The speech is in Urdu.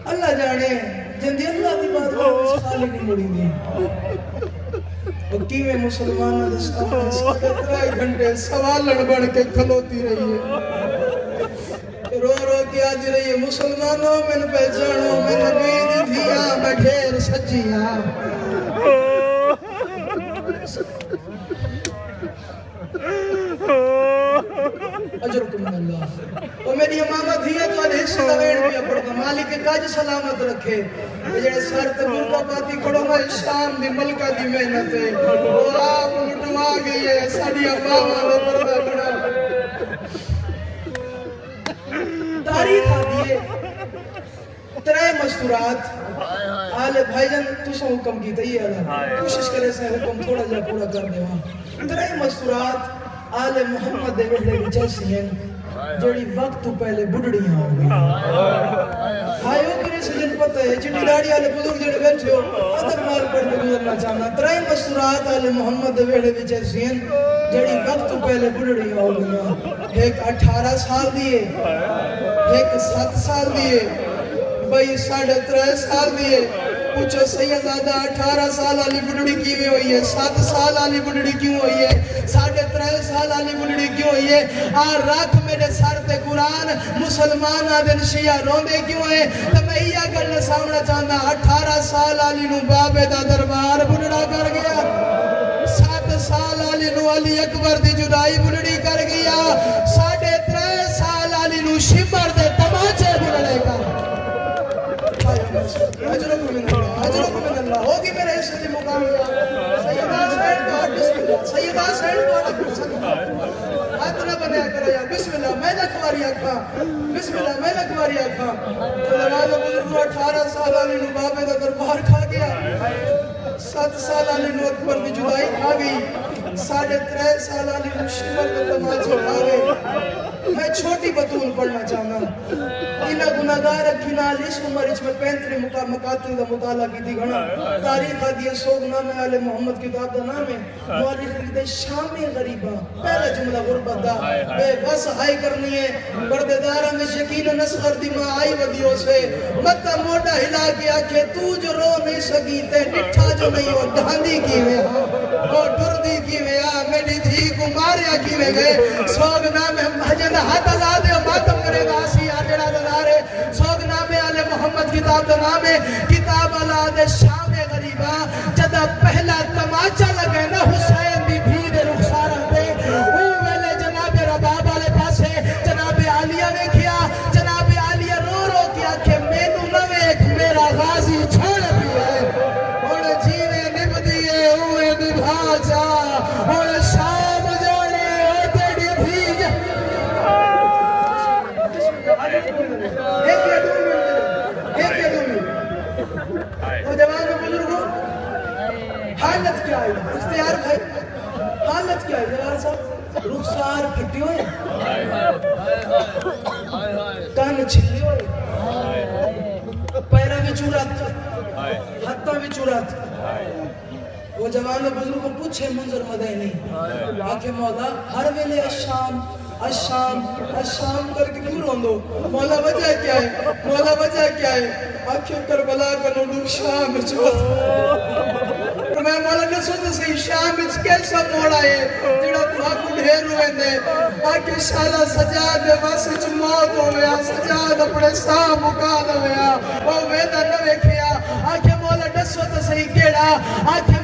اللہ جانے جندی اللہ دی بات میں خالی نہیں مڑی دی وکی میں مسلمانہ دستان ساڑھے 3 گھنٹے سوالن بڑھ کے کھلوتی رہی ہے رو رو کے آدھی رہی ہے مسلمانوں میں پہچانو میں نبی دی دھیا میں ڈھیر سجیاں اجرکم من اللہ وہ میری امامت ہی ہے تو علیہ السلام بھی اپڑتا مالک کاج سلامت رکھے جڑے سر تے برکا پاتی کھڑو میں شام دی ملکہ دی محنت ہے وہ آپ مٹوا گئی ہے ساڑی امامہ دے پردہ کھڑا تاریخ آدھیے 3 مستورات آلے بھائی جان تو سا حکم کی تھی اللہ کوشش کرے سے حکم تھوڑا جا پورا کر دے وہاں 3 مستورات آل محمد دے وحلے کی جیسی ہیں جوڑی وقت تو پہلے بڑھڑیاں ہو گئی ہائیو کرے سے جن پتہ ہے جنی داڑی آلے بزرگ جڑے بیٹھے ہو ادھر مال پر گزرنا چاہنا 3 مستورات آل محمد دے وحلے کی جیسی ہیں جوڑی وقت تو پہلے بڑھڑیاں ہو گئی ایک 18 سال دیئے ایک 7 سال دیئے بھئی 3.5 سال دیئے پوچھو سیدزادہ 18 سال آلی بڑھڑی کیویں ہوئی ہے 7 سال آلی بڑھڑی کیوں ہوئی ہے 3.5 سال آلی بڑھڑی کیوں ہوئی ہے آر رکھ میرے سر تے قرآن مسلمان آدن شیعہ روندے کیوں ہیں تو میں یہ کرنا سامنا چاہنا 18 سال آلی نو بابے دا دربار بڑھڑا کر گیا 7 سال آلی نو علی اکبر دی جدائی بڑھڑی کر گیا 3.5 سال آلی نو شمر دے تماچے بڑھڑے کر اجرکم من اللہ ہوگی میرے اس سے مقام سیدہ سین کو بسم اللہ سیدہ سین کو ہاتھ نہ بنیا کرے یا بسم اللہ میں لکھواری آکھا بسم اللہ میں لکھواری آکھا دروازہ بزرگ 18 سال آلی نو بابے دا دربار کھا گیا 7 سال آلی نو اکبر دی جدائی کھا گئی 3.5 سال آلی نو شمر میں تماچے کھا گئے میں چھوٹی بطول پڑھنا چاہنا انہا گناہگار اکھنال اس عمر اس میں 35 مقاتل دا مطالعہ کی تھی گھنا تاریخ آدھی سوگ نام آل محمد کتاب دا نام ہے مورخ لکھتے شام غریبہ پہلا جملہ غربت دا بے بس آئی کرنی ہے برددارہ میں شکین نسخر دی ماں آئی ودیوں سے مطا موٹا ہلا کے آکھے تو جو رو نہیں سکی تے ڈٹھا جو نہیں ہو ڈھاندی کی میں اور ڈردی کی میں میری دھی کو ماریا کی میں گئے سوگ نام ہے ہاتھ اللہ دے ماتم کرے گا آسی آجڑا دلارے سوگ نام آل محمد کتاب دا نام ہے کتاب اللہ دے شام غریبہ جدہ پہلا تماچا لگے نا حسین دی بھی دے رخسارہ دے وہ ویلے جناب رباب آلے پاسے جناب عالیہ نے کیا جناب عالیہ رو رو کیا کہ میں نو نویک میرا غازی چھوڑ بھی ہے اور جیوے نب دیئے ہوئے نبھا جا اور شام جوڑے ہوتے ڈھی بھی حالت کیا ہے اختیار بھائی حالت کیا ہے جوار صاحب رخسار پھٹی ہوئے کان چھلی ہوئے پیرہ میں چورات ہتھا میں چورات وہ جوان بزرگ کو پوچھے منظر مدینی آکھے مولا ہر ویلے الشام کر کے کیوں روندو مولا وجہ کیا ہے مولا وجہ کیا ہے آکھے کربلا کا نوڈو شام میں مولا نے سوچا صحیح شام اس کیسا موڑا ہے جڑا تو آکھو ڈھیر ہوئے دے آکھے شالا سجاد واسچ موت ہو گیا سجاد اپنے ساہ مکا دو گیا وہ ویدہ نہ ویکھیا آکھے مولا نے سوچا صحیح کیڑا آکھے